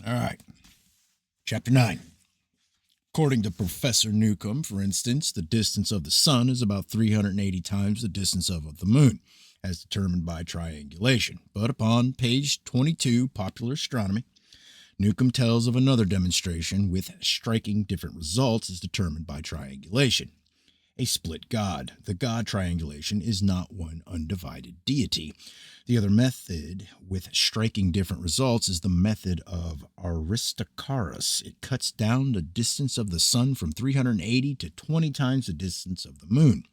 All right. Chapter 9. According to Professor Newcomb, for instance, the distance of the sun is about 380 times the distance of the moon, as determined by triangulation. But upon page 22, Popular Astronomy, Newcomb tells of another demonstration with striking different results as determined by triangulation. A split God. The God triangulation is not one undivided deity. The other method with striking different results is the method of Aristarchus. It cuts down the distance of the sun from 380 to 20 times the distance of the moon.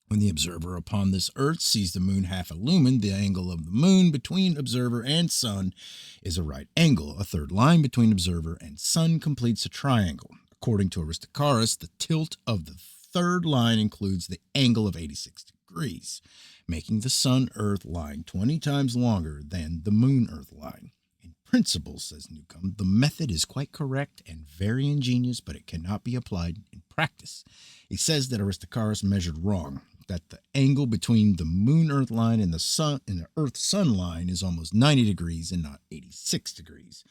When the observer upon this earth sees the moon half illumined, the angle of the moon between observer and sun is a right angle. A third line between observer and sun completes a triangle. According to Aristarchus, the tilt of the third line includes the angle of 86 degrees, making the sun-Earth line 20 times longer than the moon-Earth line. In principle, says Newcomb, the method is quite correct and very ingenious, but it cannot be applied in practice. He says that Aristarchus measured wrong, that the angle between the moon-Earth line and the Earth-Sun line is almost 90 degrees and not 86 degrees.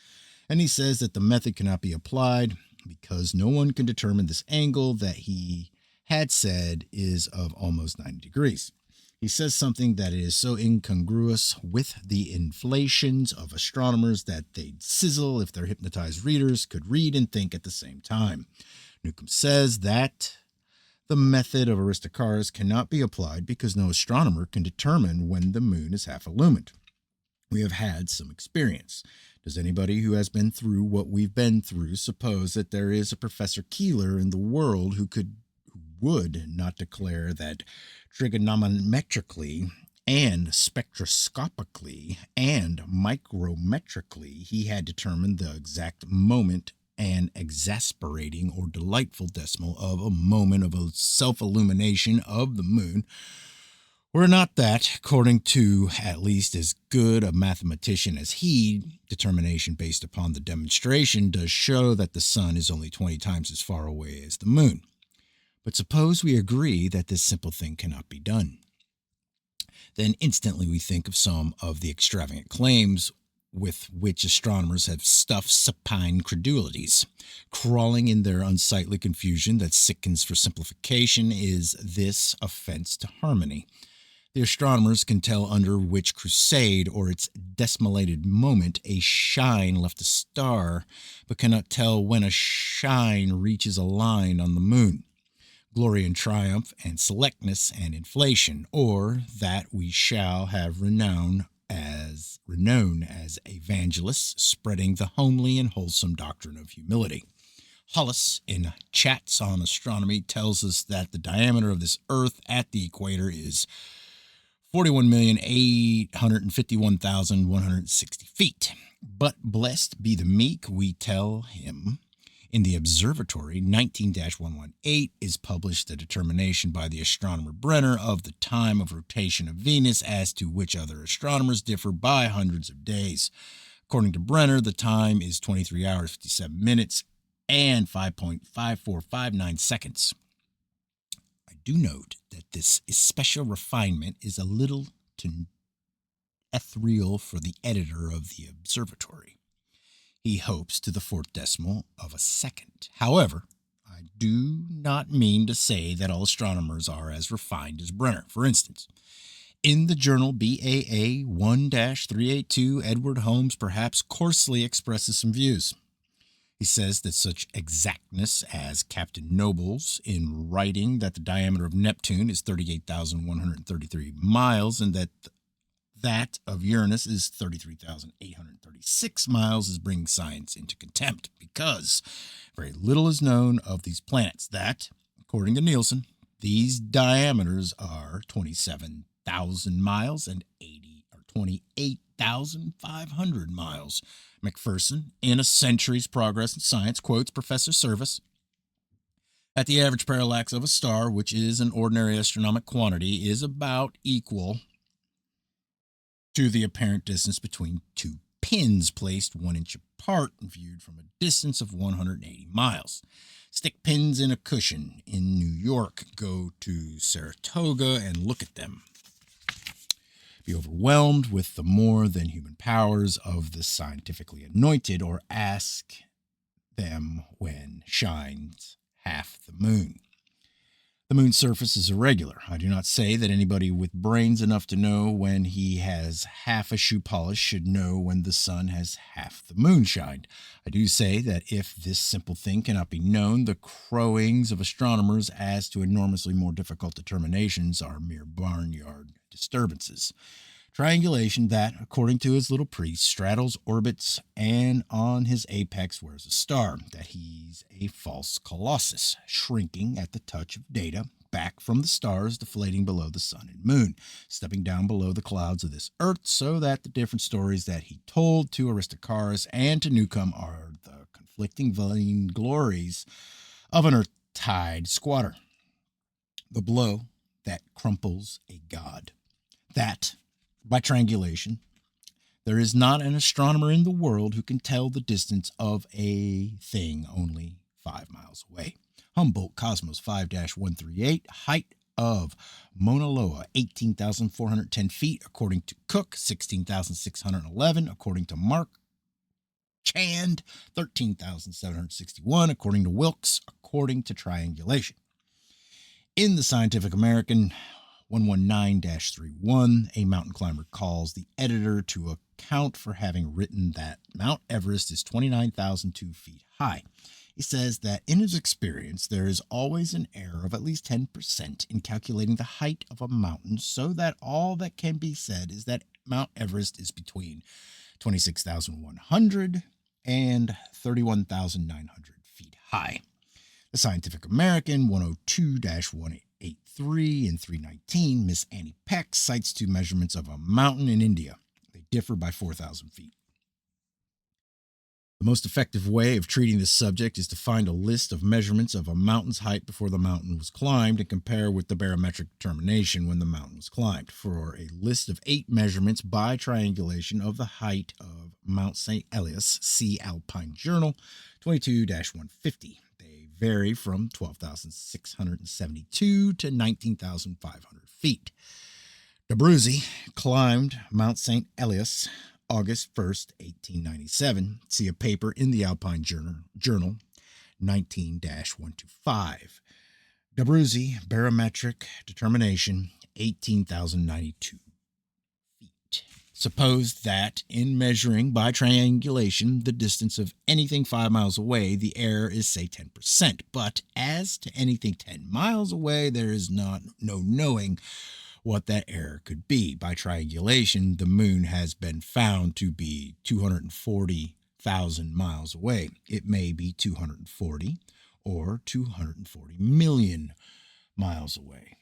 And he says that the method cannot be applied because no one can determine this angle that he had said is of almost 90 degrees. He says something that is so incongruous with the inflations of astronomers that they'd sizzle if their hypnotized readers could read and think at the same time. Newcomb says that the method of Aristarchus cannot be applied because no astronomer can determine when the moon is half illumined. We have had some experience. Does anybody who has been through what we've been through suppose that there is a Professor Keeler in the world who would not declare that trigonometrically and spectroscopically and micrometrically he had determined the exact moment and exasperating or delightful decimal of a moment of a self-illumination of the moon? Were not that, according to at least as good a mathematician as he, determination based upon the demonstration does show that the sun is only 20 times as far away as the moon. But suppose we agree that this simple thing cannot be done. Then instantly we think of some of the extravagant claims with which astronomers have stuffed supine credulities. Crawling in their unsightly confusion that sickens for simplification is this offense to harmony. The astronomers can tell under which crusade or its decimated moment a shine left a star, but cannot tell when a shine reaches a line on the moon. Glory and triumph and selectness and inflation, or that we shall have renown as evangelists spreading the homely and wholesome doctrine of humility. Hollis, in Chats on Astronomy, tells us that the diameter of this earth at the equator is 41,851,160 feet. But blessed be the meek, we tell him. In the Observatory, 19-118 is published a determination by the astronomer Brenner of the time of rotation of Venus, as to which other astronomers differ by hundreds of days. According to Brenner, the time is 23 hours, 57 minutes, and 5.5459 seconds. I do note that this special refinement is a little too ethereal for the editor of the Observatory. He hopes to the fourth decimal of a second. However, I do not mean to say that all astronomers are as refined as Brenner. For instance, in the journal BAA 1-382, Edward Holmes perhaps coarsely expresses some views. He says that such exactness as Captain Noble's in writing that the diameter of Neptune is 38,133 miles and that of Uranus is 33,836 miles is bringing science into contempt because very little is known of these planets that, according to Nielsen, these diameters are 27,000 miles and 28,500 miles. McPherson, in A Century's Progress in Science, quotes Professor Service that the average parallax of a star, which is an ordinary astronomic quantity, is about equal to the apparent distance between two pins placed 1 inch apart and viewed from a distance of 180 miles. Stick pins in a cushion in New York. Go to Saratoga and look at them. be overwhelmed with the more than human powers of the scientifically anointed, or ask them when shines half the moon. The moon's surface is irregular. I do not say that anybody with brains enough to know when he has half a shoe polish should know when the sun has half the moon shined. I do say that if this simple thing cannot be known, the crowings of astronomers as to enormously more difficult determinations are mere barnyard disturbances. Triangulation that, according to his little priest, straddles orbits and on his apex wears a star, that he's a false colossus, shrinking at the touch of data, back from the stars deflating below the sun and moon, stepping down below the clouds of this earth, so that the different stories that he told to Aristarchus and to Newcomb are the conflicting vain glories of an earth-tide squatter. The blow that crumples a god. That, by triangulation, there is not an astronomer in the world who can tell the distance of a thing only 5 miles away. Humboldt Cosmos 5-138, height of Mauna Loa 18,410 feet, according to Cook, 16,611, according to Mark Chand, 13,761, according to Wilkes, according to triangulation. In the Scientific American 119-31, a mountain climber calls the editor to account for having written that Mount Everest is 29,002 feet high. He says that in his experience, there is always an error of at least 10% in calculating the height of a mountain, so that all that can be said is that Mount Everest is between 26,100 and 31,900 feet high. The Scientific American 102-183 and 319, Miss Annie Peck cites two measurements of a mountain in India. They differ by 4,000 feet. The most effective way of treating this subject is to find a list of measurements of a mountain's height before the mountain was climbed and compare with the barometric determination when the mountain was climbed. For a list of 8 measurements by triangulation of the height of Mount St. Elias, see Alpine Journal 22-150. They vary from 12,672 to 19,500 feet. D'Abruzzi climbed Mount St. Elias August 1st, 1897. See a paper in the Alpine Journal 19-125. D'Abruzzi, barometric determination, 18,092 feet. Suppose that in measuring by triangulation the distance of anything 5 miles away, the error is, say, 10%. But as to anything 10 miles away, there is no knowing what that error could be. By triangulation, the moon has been found to be 240,000 miles away. It may be 240 or 240 million miles away.